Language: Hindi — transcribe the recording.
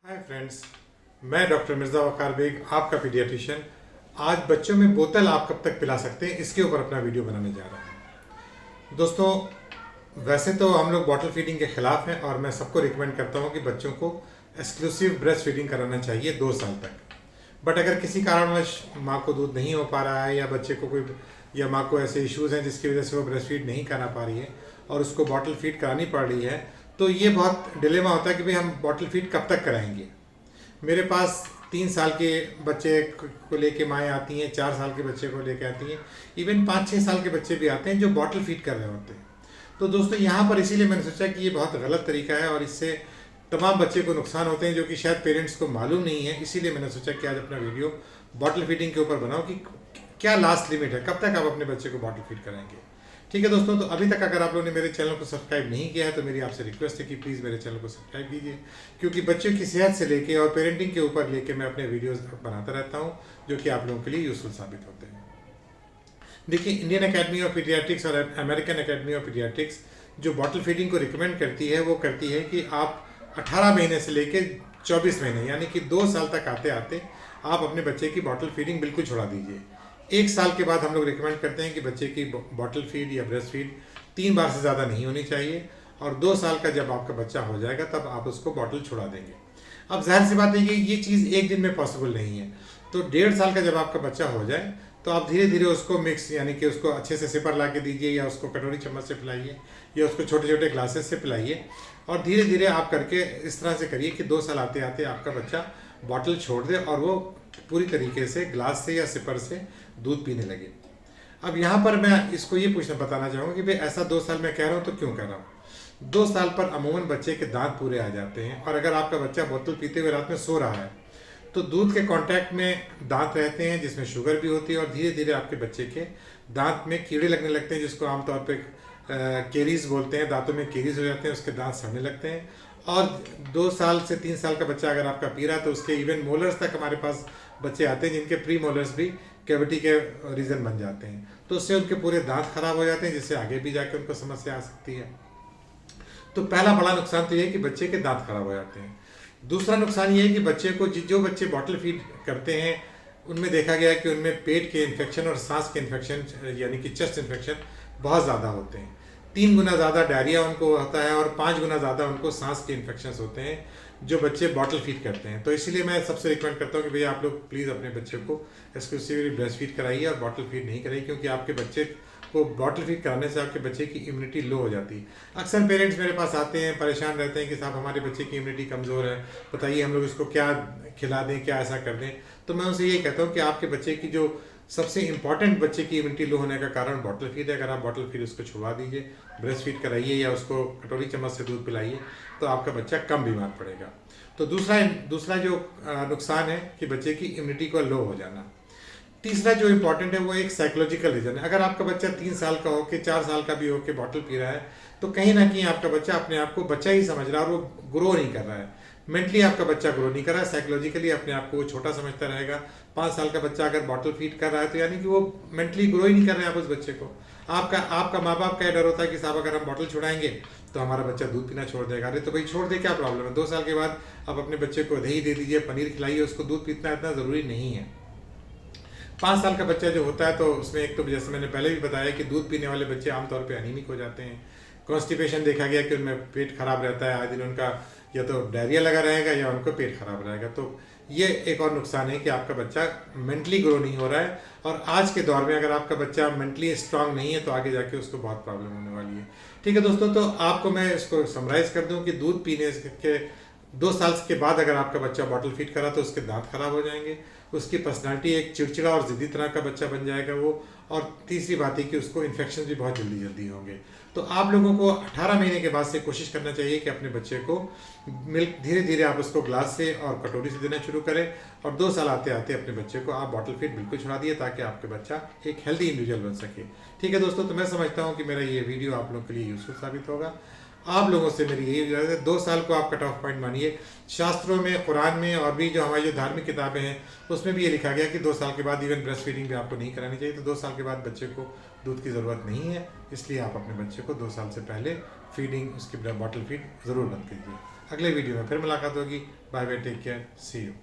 हाय फ्रेंड्स, मैं डॉक्टर मिर्ज़ा वकार बेग, आपका पीडियाट्रिशियन। आज बच्चों में बोतल आप कब तक पिला सकते हैं, इसके ऊपर अपना वीडियो बनाने जा रहा हूँ। दोस्तों, वैसे तो हम लोग बॉटल फीडिंग के ख़िलाफ़ हैं और मैं सबको रिकमेंड करता हूँ कि बच्चों को एक्सक्लूसिव ब्रेस्ट फीडिंग कराना चाहिए 2 साल तक। बट अगर किसी कारणवश माँ को दूध नहीं हो पा रहा है या बच्चे को कोई या माँ को ऐसे इश्यूज़ हैं जिसकी वजह से वो ब्रेस्ट फीड नहीं करा पा रही है और उसको बॉटल फीड करानी पड़ रही है, तो ये बहुत डिलेमा होता है कि भाई हम बॉटल फीड कब तक कराएंगे। मेरे पास 3 साल के बच्चे को लेके माएँ आती हैं, 4 साल के बच्चे को लेके आती हैं, इवन 5-6 साल के बच्चे भी आते हैं जो बॉटल फीड कर रहे होते हैं। तो दोस्तों, यहाँ पर इसीलिए मैंने सोचा कि ये बहुत गलत तरीका है और इससे तमाम बच्चे को नुकसान होते हैं जो कि शायद पेरेंट्स को मालूम नहीं है। इसीलिए मैंने सोचा कि आज अपना वीडियो बॉटल फीडिंग के ऊपर बनाओ कि क्या लास्ट लिमिट है, कब तक आप अपने बच्चे को बॉटल फीड कराएंगे। ठीक है दोस्तों, तो अभी तक अगर आप लोगों ने मेरे चैनल को सब्सक्राइब नहीं किया है तो मेरी आपसे रिक्वेस्ट है कि प्लीज़ मेरे चैनल को सब्सक्राइब कीजिए, क्योंकि बच्चों की सेहत से लेके और पेरेंटिंग के ऊपर लेके मैं अपने वीडियोस बनाता रहता हूं जो कि आप लोगों के लिए यूज़फुल साबित होते हैं। देखिए, इंडियन एकेडमी ऑफ पीडियाट्रिक्स और अमेरिकन एकेडमी ऑफ पीडियाट्रिक्स जो बॉटल फीडिंग को रिकमेंड करती है वो करती है कि आप 18 महीने से लेके 24 महीने यानी कि 2 साल तक आते आते आप अपने बच्चे की बॉटल फीडिंग बिल्कुल छुड़ा दीजिए। 1 साल के बाद हम लोग रिकमेंड करते हैं कि बच्चे की बॉटल फीड या ब्रेस्ट फीड 3 बार से ज़्यादा नहीं होनी चाहिए, और 2 साल का जब आपका बच्चा हो जाएगा तब आप उसको बॉटल छुड़ा देंगे। अब जाहिर सी बात है कि ये चीज़ एक दिन में पॉसिबल नहीं है, तो 1.5 साल का जब आपका बच्चा हो जाए तो आप धीरे धीरे उसको मिक्स यानी कि उसको अच्छे से सिपर ला के दीजिए या उसको कटोरी चम्मच से पिलाइए या उसको छोटे छोटे ग्लासेस से पिलाइए, और धीरे धीरे आप करके इस तरह से करिए कि 2 साल आते आते आपका बच्चा बॉटल छोड़ दे और वो पूरी तरीके से ग्लास से या सिपर से दूध पीने लगे। अब यहाँ पर मैं इसको ये बताना चाहूँगा कि भाई ऐसा 2 साल मैं कह रहा हूँ तो क्यों कर रहा हूँ। 2 साल पर अमूमन बच्चे के दांत पूरे आ जाते हैं, और अगर आपका बच्चा बोतल पीते हुए रात में सो रहा है तो दूध के कांटेक्ट में दांत रहते हैं जिसमें शुगर भी होती है, और धीरे धीरे आपके बच्चे के दांत में कीड़े लगने लगते हैं जिसको आमतौर पर केरीज बोलते हैं। दांतों में केरीज हो जाते हैं, उसके दांत सड़ने लगते हैं। और 2 साल से 3 साल का बच्चा अगर आपका पी रहा है तो उसके इवन मोलर्स तक हमारे पास बच्चे आते हैं जिनके प्री मोलर्स भी कैविटी के रीज़न बन जाते हैं, तो उससे उनके पूरे दांत खराब हो जाते हैं जिससे आगे भी जाके उनको समस्या आ सकती है। तो पहला बड़ा नुकसान तो ये है कि बच्चे के दांत खराब हो जाते हैं। दूसरा नुकसान ये है कि बच्चे को जो बच्चे बॉटल फीड करते हैं उनमें देखा गया है कि उनमें पेट के इन्फेक्शन और सांस के इन्फेक्शन यानी कि चेस्ट इन्फेक्शन बहुत ज़्यादा होते हैं। 3 गुना ज़्यादा डायरिया उनको होता है और 5 गुना ज़्यादा उनको सांस के इन्फेक्शन होते हैं जो बच्चे बॉटल फीड करते हैं। तो इसीलिए मैं सबसे रिकमेंड करता हूँ कि भैया आप लोग प्लीज़ अपने बच्चे को एक्सक्लूसिवली ब्रेस्ट फीड कराइए और बॉटल फीड नहीं कराइए, क्योंकि आपके बच्चे को बॉटल फीड कराने से आपके बच्चे की इम्यूनिटी लो हो जाती है। अक्सर पेरेंट्स मेरे पास आते हैं, परेशान रहते हैं कि साहब हमारे बच्चे की इम्यूनिटी कमज़ोर है, बताइए हम लोग इसको क्या खिला दें, क्या ऐसा कर दें। तो मैं उनसे यही कहता हूँ कि आपके बच्चे की जो सबसे इंपॉर्टेंट बच्चे की इम्यूनिटी लो होने का कारण बॉटल फीड है। अगर आप बॉटल फीड उसको छुड़वा दीजिए, ब्रेस्ट फीड कराइए या उसको कटोरी चम्मच से दूध पिलाइए, तो आपका बच्चा कम बीमार पड़ेगा। तो दूसरा जो नुकसान है कि बच्चे की इम्यूनिटी को लो हो जाना। तीसरा जो इम्पोर्टेंट है वो एक साइकोलॉजिकल रीज़न है। अगर आपका बच्चा 3 साल का हो के 4 साल का भी हो के बॉटल पी रहा है तो कहीं ना कहीं आपका बच्चा अपने आप को बच्चा ही समझ रहा है और वो ग्रो नहीं कर रहा है। मेंटली आपका बच्चा ग्रो नहीं कर रहा है, साइकोलॉजिकली अपने आप को वो छोटा समझता रहेगा। 5 साल का बच्चा अगर बॉटल फीड कर रहा है तो यानी कि वो मेंटली ग्रो ही नहीं कर रहे हैं आप उस बच्चे को। आपका माँ बाप का डर होता है कि साहब अगर हम बॉटल छुड़ाएंगे तो हमारा बच्चा दूध पीना छोड़ देगा। अरे तो भाई छोड़ दे, क्या प्रॉब्लम है। 2 साल के बाद आप अपने बच्चे को दही दे दीजिए, पनीर खिलाइए, उसको दूध पीना इतना ज़रूरी नहीं है। 5 साल का बच्चा जो होता है तो उसमें एक तो जैसे मैंने पहले भी बताया कि दूध पीने वाले बच्चे आमतौर पे एनीमिक हो जाते हैं। कॉन्स्टिपेशन देखा गया कि उनमें पेट खराब रहता है, आए दिन उनका या तो डायरिया लगा रहेगा या उनको पेट खराब रहेगा। तो ये एक और नुकसान है कि आपका बच्चा मेंटली ग्रो नहीं हो रहा है, और आज के दौर में अगर आपका बच्चा मेंटली स्ट्रांग नहीं है तो आगे जाके उसको बहुत प्रॉब्लम होने वाली है। ठीक है दोस्तों, तो आपको मैं इसको समराइज कर दूं कि दूध पीने के 2 साल के बाद अगर आपका बच्चा बॉटल फीड करा तो उसके दांत खराब हो जाएंगे, उसकी पर्सनालिटी एक चिड़चिड़ा और ज़िद्दी तरह का बच्चा बन जाएगा वो, और तीसरी बात है कि उसको इन्फेक्शन भी बहुत जल्दी जल्दी होंगे। तो आप लोगों को 18 महीने के बाद से कोशिश करना चाहिए कि अपने बच्चे को मिल्क धीरे धीरे आप उसको ग्लास से और कटोरी से देना शुरू करें, और 2 साल आते आते अपने बच्चे को आप बॉटल फीड बिल्कुल छुड़ा दिए ताकि आपके बच्चा एक हेल्दी इंडिविजुअल बन सके। ठीक है दोस्तों, तो मैं समझता हूँ कि मेरा ये वीडियो आप लोगों के लिए यूजफुल साबित होगा। आप लोगों से मेरी यही गुजारिश है, 2 साल को आप कट ऑफ पॉइंट मानिए। शास्त्रों में, कुरान में और भी जो हमारी जो धार्मिक किताबें हैं उसमें भी ये लिखा गया कि 2 साल के बाद इवन ब्रेस्ट फीडिंग भी आपको नहीं करानी चाहिए। तो 2 साल के बाद बच्चे को दूध की ज़रूरत नहीं है, इसलिए आप अपने बच्चे को 2 साल से पहले फीडिंग उसकी बॉटल फीड ज़रूर बंद कीजिए। अगले वीडियो में फिर मुलाकात होगी। Bye bye, take care, see you.